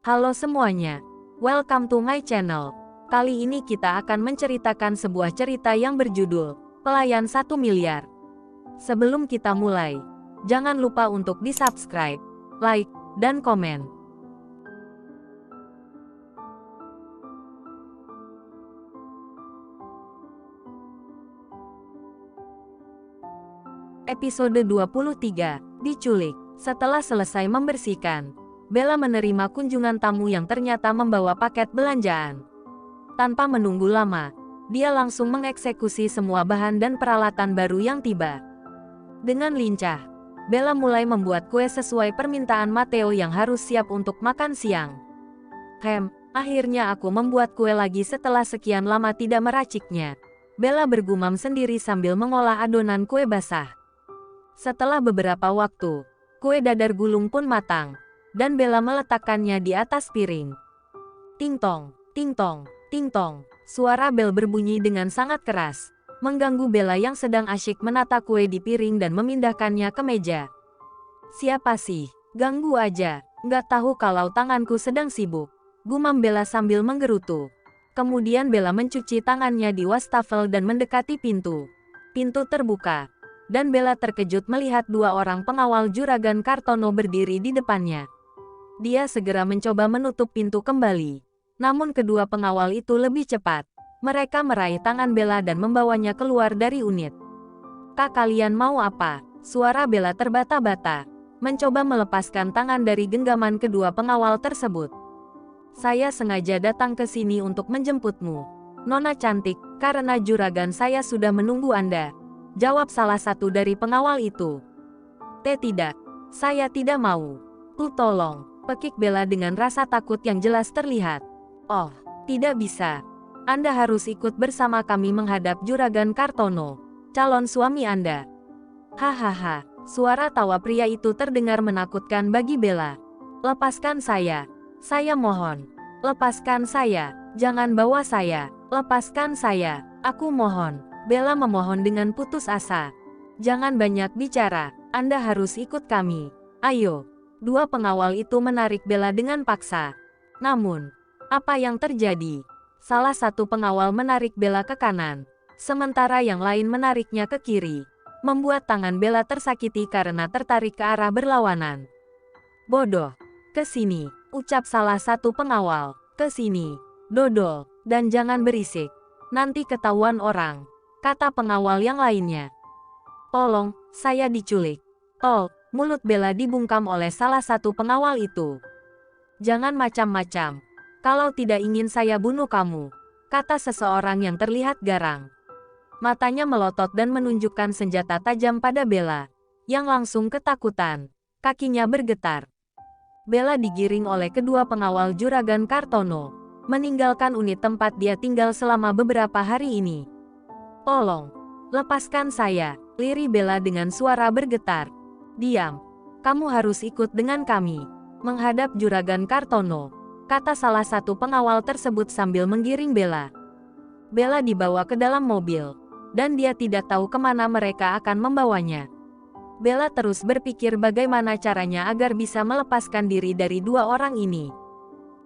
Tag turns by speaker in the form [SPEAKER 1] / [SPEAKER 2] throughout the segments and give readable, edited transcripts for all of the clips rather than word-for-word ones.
[SPEAKER 1] Halo semuanya, welcome to my channel. Kali ini kita akan menceritakan sebuah cerita yang berjudul Pelayan 1 Miliar. Sebelum kita mulai, jangan lupa untuk di-subscribe, like, dan komen. Episode 23, Diculik. Setelah selesai membersihkan, Bella menerima kunjungan tamu yang ternyata membawa paket belanjaan. Tanpa menunggu lama, dia langsung mengeksekusi semua bahan dan peralatan baru yang tiba. Dengan lincah, Bella mulai membuat kue sesuai permintaan Matteo yang harus siap untuk makan siang. Akhirnya aku membuat kue lagi setelah sekian lama tidak meraciknya. Bella bergumam sendiri sambil mengolah adonan kue basah. Setelah beberapa waktu, kue dadar gulung pun matang, dan Bella meletakkannya di atas piring. Ting tong, ting tong, ting tong. Suara bel berbunyi dengan sangat keras, mengganggu Bella yang sedang asyik menata kue di piring dan memindahkannya ke meja. Siapa sih? Ganggu aja, nggak tahu kalau tanganku sedang sibuk, gumam Bella sambil menggerutu. Kemudian Bella mencuci tangannya di wastafel dan mendekati pintu. Pintu terbuka, dan Bella terkejut melihat dua orang pengawal Juragan Kartono berdiri di depannya. Dia segera mencoba menutup pintu kembali. Namun kedua pengawal itu lebih cepat. Mereka meraih tangan Bella dan membawanya keluar dari unit. "Kak, kalian mau apa?" Suara Bella terbata-bata, mencoba melepaskan tangan dari genggaman kedua pengawal tersebut. "Saya sengaja datang ke sini untuk menjemputmu, Nona cantik, karena juragan saya sudah menunggu Anda," jawab salah satu dari pengawal itu. Tidak, saya tidak mau." Tolong," pekik Bella dengan rasa takut yang jelas terlihat. "Oh, tidak bisa. Anda harus ikut bersama kami menghadap Juragan Kartono, calon suami Anda." Hahaha, suara tawa pria itu terdengar menakutkan bagi Bella. "Lepaskan saya mohon. Lepaskan saya, jangan bawa saya, lepaskan saya, aku mohon." Bella memohon dengan putus asa. "Jangan banyak bicara, Anda harus ikut kami. Ayo." Dua pengawal itu menarik Bella dengan paksa. Namun, apa yang terjadi? Salah satu pengawal menarik Bella ke kanan, sementara yang lain menariknya ke kiri, membuat tangan Bella tersakiti karena tertarik ke arah berlawanan. "Bodoh, ke sini," ucap salah satu pengawal. "Ke sini, dodol, dan jangan berisik. Nanti ketahuan orang," kata pengawal yang lainnya. "Tolong, saya diculik." Mulut Bella dibungkam oleh salah satu pengawal itu. "Jangan macam-macam. Kalau tidak ingin saya bunuh kamu," kata seseorang yang terlihat garang. Matanya melotot dan menunjukkan senjata tajam pada Bella, yang langsung ketakutan. Kakinya bergetar. Bella digiring oleh kedua pengawal Juragan Kartono, meninggalkan unit tempat dia tinggal selama beberapa hari ini. "Tolong, lepaskan saya," lirih Bella dengan suara bergetar. "Diam, kamu harus ikut dengan kami menghadap Juragan Kartono," kata salah satu pengawal tersebut sambil menggiring Bella. Bella dibawa ke dalam mobil, dan dia tidak tahu kemana mereka akan membawanya. Bella terus berpikir bagaimana caranya agar bisa melepaskan diri dari dua orang ini.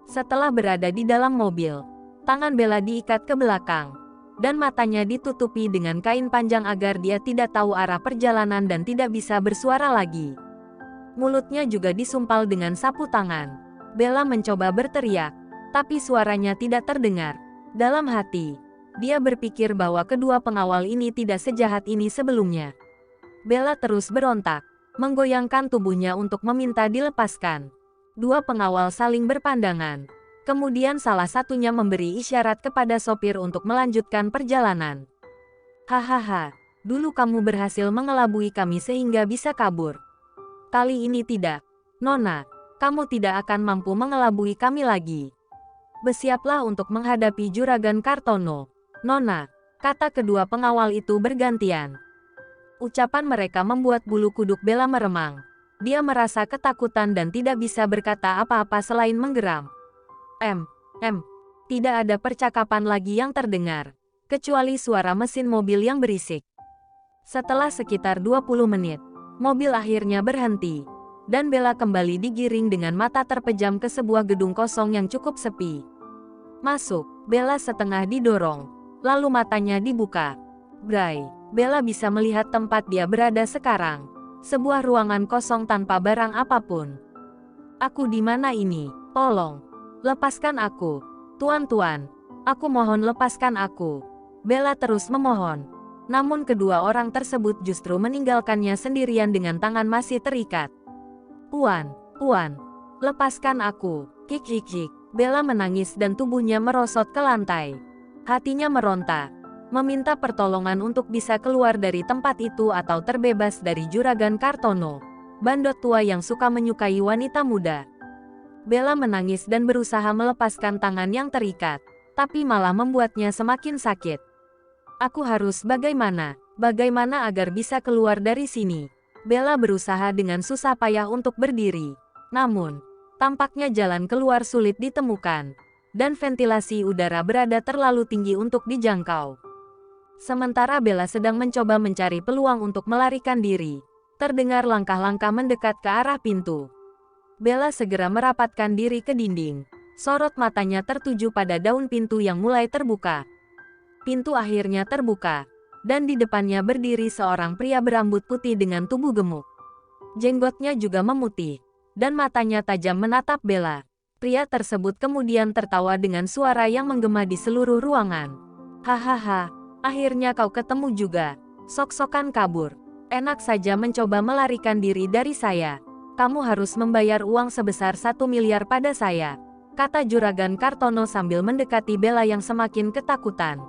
[SPEAKER 1] Setelah berada di dalam mobil, tangan Bella diikat ke belakang, dan matanya ditutupi dengan kain panjang agar dia tidak tahu arah perjalanan dan tidak bisa bersuara lagi. Mulutnya juga disumpal dengan sapu tangan. Bella mencoba berteriak, tapi suaranya tidak terdengar. Dalam hati, dia berpikir bahwa kedua pengawal ini tidak sejahat ini sebelumnya. Bella terus berontak, menggoyangkan tubuhnya untuk meminta dilepaskan. Dua pengawal saling berpandangan. Kemudian salah satunya memberi isyarat kepada sopir untuk melanjutkan perjalanan. "Hahaha, dulu kamu berhasil mengelabui kami sehingga bisa kabur. Kali ini tidak, Nona, kamu tidak akan mampu mengelabui kami lagi. Bersiaplah untuk menghadapi Juragan Kartono, Nona," kata kedua pengawal itu bergantian. Ucapan mereka membuat bulu kuduk Bella meremang. Dia merasa ketakutan dan tidak bisa berkata apa-apa selain menggeram. Tidak ada percakapan lagi yang terdengar, kecuali suara mesin mobil yang berisik. Setelah sekitar 20 menit, mobil akhirnya berhenti. dan Bella kembali digiring dengan mata terpejam ke sebuah gedung kosong yang cukup sepi. Masuk, Bella setengah didorong, lalu matanya dibuka. Bray, Bella bisa melihat tempat dia berada sekarang. Sebuah ruangan kosong tanpa barang apapun. Aku di mana ini? Tolong, lepaskan aku. Tuan-tuan, aku mohon lepaskan aku. Bella terus memohon. Namun kedua orang tersebut justru meninggalkannya sendirian dengan tangan masih terikat. Puan, lepaskan aku. Kik. Bella menangis dan tubuhnya merosot ke lantai. Hatinya meronta, meminta pertolongan untuk bisa keluar dari tempat itu atau terbebas dari Juragan Kartono, bandot tua yang suka menyukai wanita muda. Bella menangis dan berusaha melepaskan tangan yang terikat, tapi malah membuatnya semakin sakit. Aku harus bagaimana agar bisa keluar dari sini? Bella berusaha dengan susah payah untuk berdiri. Namun, tampaknya jalan keluar sulit ditemukan, dan ventilasi udara berada terlalu tinggi untuk dijangkau. Sementara Bella sedang mencoba mencari peluang untuk melarikan diri, terdengar langkah-langkah mendekat ke arah pintu. Bella segera merapatkan diri ke dinding. Sorot matanya tertuju pada daun pintu yang mulai terbuka. Pintu akhirnya terbuka, dan di depannya berdiri seorang pria berambut putih dengan tubuh gemuk. Jenggotnya juga memutih, dan matanya tajam menatap Bella. Pria tersebut kemudian tertawa dengan suara yang menggema di seluruh ruangan. Hahaha, akhirnya kau ketemu juga. Sok-sokan kabur. Enak saja mencoba melarikan diri dari saya. Kamu harus membayar uang sebesar 1 miliar pada saya, kata Juragan Kartono sambil mendekati Bella yang semakin ketakutan.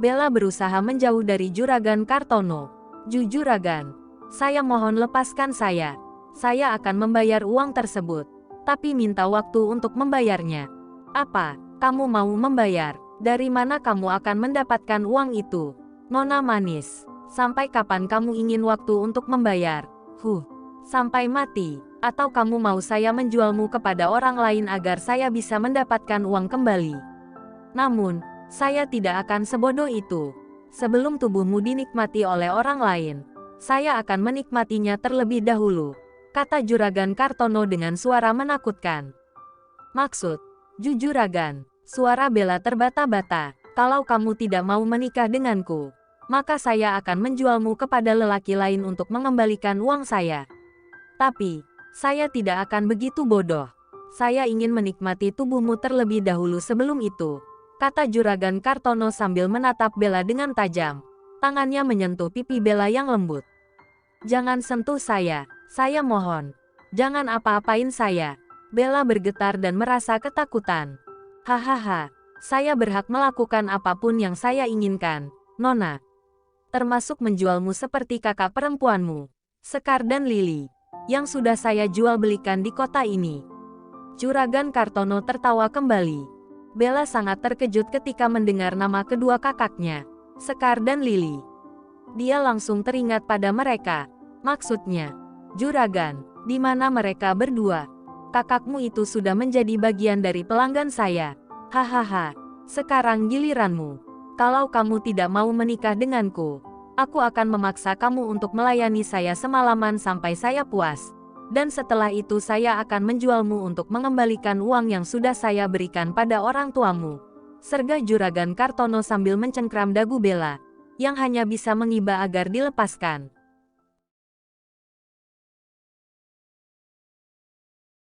[SPEAKER 1] Bella berusaha menjauh dari Juragan Kartono. Juragan, saya mohon lepaskan saya. Saya akan membayar uang tersebut, tapi minta waktu untuk membayarnya. Apa, kamu mau membayar? Dari mana kamu akan mendapatkan uang itu? Nona manis, sampai kapan kamu ingin waktu untuk membayar? Sampai mati? Atau kamu mau saya menjualmu kepada orang lain agar saya bisa mendapatkan uang kembali? Namun, saya tidak akan sebodoh itu. Sebelum tubuhmu dinikmati oleh orang lain, saya akan menikmatinya terlebih dahulu, kata Juragan Kartono dengan suara menakutkan. Maksud, Juragan, suara Bella terbata-bata. Kalau kamu tidak mau menikah denganku, maka saya akan menjualmu kepada lelaki lain untuk mengembalikan uang saya. Tapi, saya tidak akan begitu bodoh. Saya ingin menikmati tubuhmu terlebih dahulu sebelum itu, kata Juragan Kartono sambil menatap Bella dengan tajam. Tangannya menyentuh pipi Bella yang lembut. Jangan sentuh saya mohon. Jangan apa-apain saya. Bella bergetar dan merasa ketakutan. Hahaha, saya berhak melakukan apapun yang saya inginkan, Nona. Termasuk menjualmu seperti kakak perempuanmu, Sekar dan Lily, yang sudah saya jual belikan di kota ini. Juragan Kartono tertawa kembali. Bella sangat terkejut ketika mendengar nama kedua kakaknya, Sekar dan Lily. Dia langsung teringat pada mereka. Maksudnya, Juragan, di mana mereka berdua? Kakakmu itu sudah menjadi bagian dari pelanggan saya. Hahaha, sekarang giliranmu. Kalau kamu tidak mau menikah denganku, aku akan memaksa kamu untuk melayani saya semalaman sampai saya puas. Dan setelah itu saya akan menjualmu untuk mengembalikan uang yang sudah saya berikan pada orang tuamu. Serga Juragan Kartono sambil mencengkram dagu Bella, yang hanya bisa mengiba agar dilepaskan.